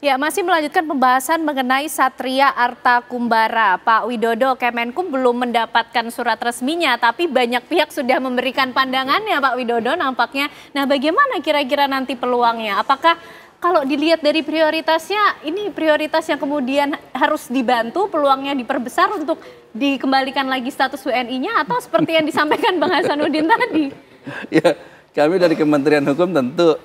Ya, masih melanjutkan pembahasan mengenai Satria Arta Kumbara. Pak Widodo, Kemenkum belum mendapatkan surat resminya, tapi banyak pihak sudah memberikan pandangannya Pak Widodo nampaknya. Nah, bagaimana kira-kira nanti peluangnya? Apakah kalau dilihat dari prioritasnya, ini prioritas yang kemudian harus dibantu, peluangnya diperbesar untuk dikembalikan lagi status WNI-nya, atau seperti yang disampaikan Bang Hasanuddin tadi? Ya, kami dari Kementerian Hukum tentu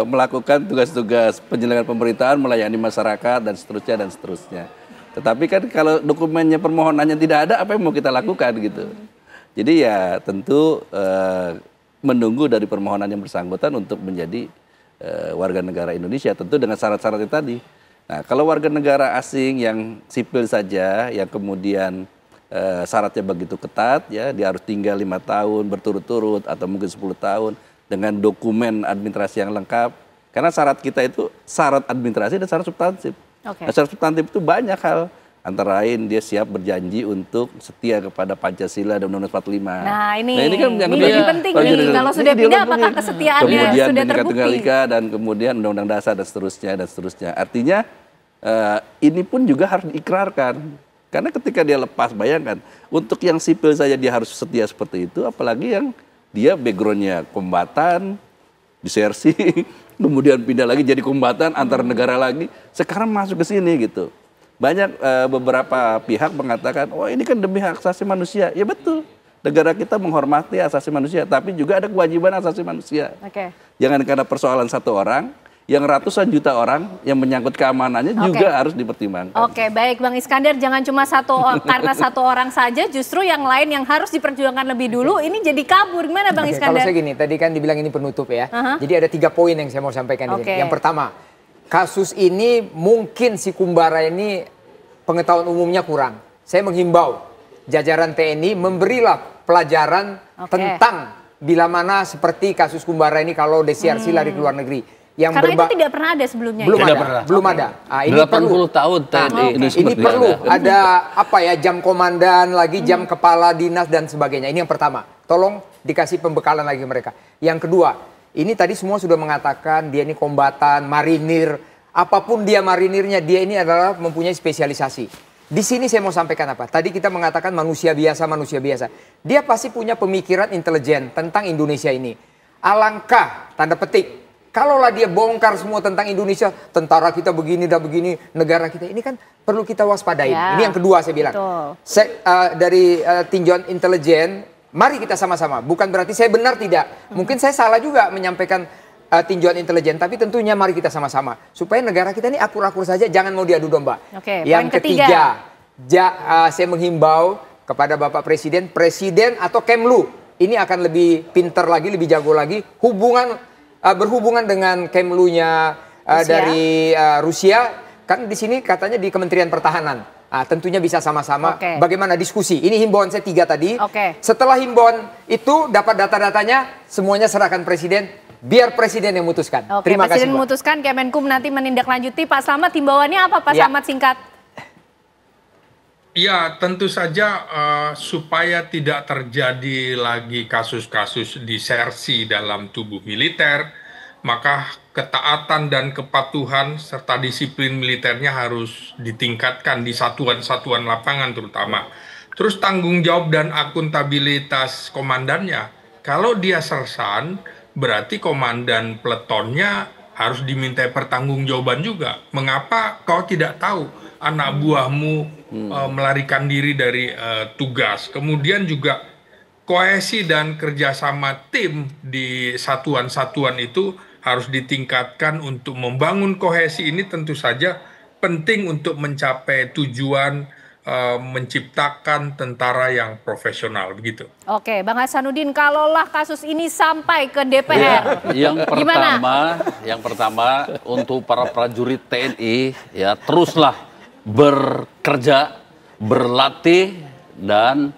melakukan tugas-tugas penyelenggaraan pemerintahan, melayani masyarakat dan seterusnya. Tetapi kan kalau dokumennya permohonannya tidak ada, apa yang mau kita lakukan gitu. Jadi ya tentu menunggu dari permohonan yang bersangkutan untuk menjadi warga negara Indonesia, tentu dengan syarat-syarat tadi. Nah, kalau warga negara asing yang sipil saja, yang kemudian syaratnya begitu ketat, ya dia harus tinggal 5 tahun berturut-turut atau mungkin 10 tahun dengan dokumen administrasi yang lengkap. Karena syarat kita itu syarat administrasi dan syarat substantif. Nah, syarat substantif itu banyak hal. Antara lain dia siap berjanji untuk setia kepada Pancasila dan Undang-Undang 45. Nah ini kan yang ini penting nih. Kalau sudah pindah apakah kesetiaannya kemudian sudah Bhinneka terbukti? Tunggal Ika dan kemudian Undang-Undang Dasar dan seterusnya. Artinya ini pun juga harus diikrarkan. Karena ketika dia lepas, bayangkan, untuk yang sipil saja dia harus setia seperti itu, apalagi yang dia backgroundnya kombatan, disersi, kemudian pindah lagi jadi kombatan antar negara lagi, sekarang masuk ke sini gitu. Banyak beberapa pihak mengatakan, oh ini kan demi hak asasi manusia. Ya betul, negara kita menghormati hak asasi manusia, tapi juga ada kewajiban hak asasi manusia. Jangan karena persoalan satu orang, yang ratusan juta orang yang menyangkut keamanannya juga harus dipertimbangkan. Oke, baik Bang Iskandar, jangan cuma karena satu orang saja, justru yang lain yang harus diperjuangkan lebih dulu, ini jadi kabur. Gimana Bang Iskandar? Kalau saya gini, tadi kan dibilang ini penutup ya. Jadi ada 3 poin yang saya mau sampaikan di sini. Yang pertama, kasus ini mungkin si Kumbara ini pengetahuan umumnya kurang. Saya menghimbau jajaran TNI memberilah pelajaran tentang bila mana seperti kasus Kumbara ini kalau desiarsi lari ke luar negeri. Karena itu tidak pernah ada sebelumnya. Belum ada. Nah, ini 80 perlu. tahun TNI. Ini perlu ada apa ya, jam komandan lagi, jam kepala dinas dan sebagainya. Ini yang pertama. Tolong dikasih pembekalan lagi mereka. Yang kedua, ini tadi semua sudah mengatakan dia ini kombatan, marinir, apapun dia marinirnya, dia ini adalah mempunyai spesialisasi. Di sini saya mau sampaikan apa? Tadi kita mengatakan manusia biasa. Dia pasti punya pemikiran intelijen tentang Indonesia ini. Alangkah, tanda petik, kalaulah dia bongkar semua tentang Indonesia, tentara kita begini dan begini, negara kita ini kan perlu kita waspadain. Ini yang kedua saya bilang. Dari tinjauan intelijen, mari kita sama-sama. Bukan berarti saya benar tidak. Mungkin saya salah juga menyampaikan tinjauan intelijen, tapi tentunya mari kita sama-sama. Supaya negara kita ini akur-akur saja, jangan mau diadu domba. Yang ketiga, saya menghimbau kepada Bapak Presiden atau Kemlu, ini akan lebih pintar lagi, lebih jago lagi, berhubungan dengan Kemlunya dari Rusia, kan di sini katanya di Kementerian Pertahanan. Tentunya bisa sama-sama bagaimana diskusi. Ini himbauan saya 3 tadi. Setelah himbauan itu dapat data-datanya, semuanya serahkan Presiden, biar Presiden yang memutuskan. Terima kasih. Presiden memutuskan, Kemenkum nanti menindaklanjuti. Pak Slamet, himbauannya apa Pak Slamet singkat? Ya, tentu saja supaya tidak terjadi lagi kasus-kasus disersi dalam tubuh militer, maka ketaatan dan kepatuhan serta disiplin militernya harus ditingkatkan di satuan-satuan lapangan terutama. Terus tanggung jawab dan akuntabilitas komandannya. Kalau dia sersan, berarti komandan peletonnya harus dimintai pertanggungjawaban juga. Mengapa kau tidak tahu anak buahmu melarikan diri dari tugas? Kemudian juga kohesi dan kerjasama tim di satuan-satuan itu harus ditingkatkan. Untuk membangun kohesi ini tentu saja penting untuk mencapai tujuan menciptakan tentara yang profesional, begitu. Oke, Bang Hasanuddin, kalaulah kasus ini sampai ke DPR, yang pertama untuk para prajurit TNI ya teruslah bekerja, berlatih, dan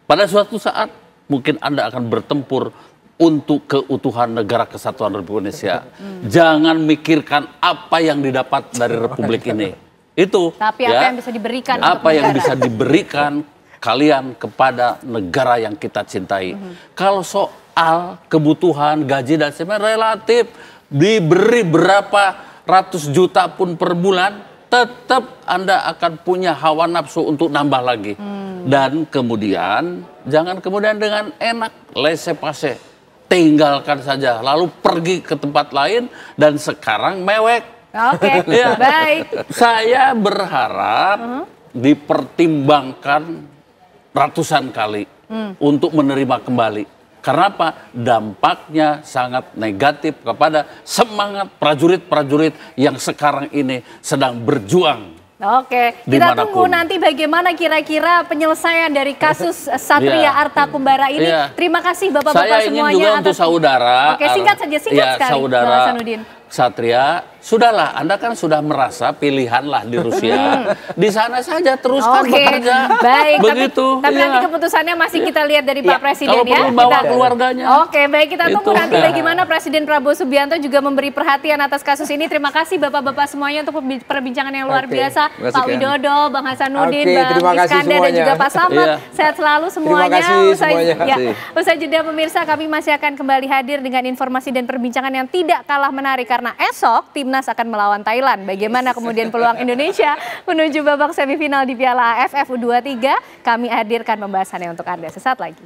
pada suatu saat mungkin Anda akan bertempur untuk keutuhan negara kesatuan Republik Indonesia. Jangan mikirkan apa yang didapat dari Republik ini. Itu. Tapi apa yang bisa diberikan? Apa yang bisa diberikan kalian kepada negara yang kita cintai. Kalau soal kebutuhan gaji dan sebagainya relatif, diberi berapa ratus juta pun per bulan, tetap Anda akan punya hawa nafsu untuk nambah lagi. Dan kemudian, jangan kemudian dengan enak, laissez-passer, tinggalkan saja, lalu pergi ke tempat lain, dan sekarang mewek. Oke, Ya. baik. Saya berharap dipertimbangkan ratusan kali untuk menerima kembali. Karena apa? Dampaknya sangat negatif kepada semangat prajurit-prajurit yang sekarang ini sedang berjuang. Oke, kita tunggu Dimanapun. nanti bagaimana kira-kira penyelesaian dari kasus Satria Iya. Arta Kumbara ini. Iya. Terima kasih Bapak-Bapak Saya ingin semuanya. juga untuk saudara. Oke, singkat saja, singkat ya, sekali, saudara Bang Hasanuddin. Satria, sudahlah, Anda kan sudah merasa pilihan lah di Rusia. Di sana saja teruskan Oke, bekerja. baik. Begitu. Tapi nanti iya. keputusannya masih kita lihat dari Pak Iya, Presiden Kalau ya. perlu bawa Kita- keluarganya. Oke, baik, kita tunggu Itu. nanti bagaimana Presiden Prabowo Subianto juga memberi perhatian atas kasus ini. Terima kasih Bapak-Bapak semuanya untuk perbincangan yang luar Oke. biasa. Terima kasih, Pak Ken. Widodo, Bang Hasanuddin, Oke, Bang terima kasih Iskandar dan semuanya. juga Pak Slamet. Iya. Sehat selalu semuanya. kasih semuanya. Ya, usai jeda pemirsa, kami masih akan kembali hadir dengan informasi dan perbincangan yang tidak kalah menarik karena esok Timnas akan melawan Thailand. Bagaimana kemudian peluang Indonesia menuju babak semifinal di Piala AFF U23? Kami hadirkan pembahasannya untuk Anda sesaat lagi.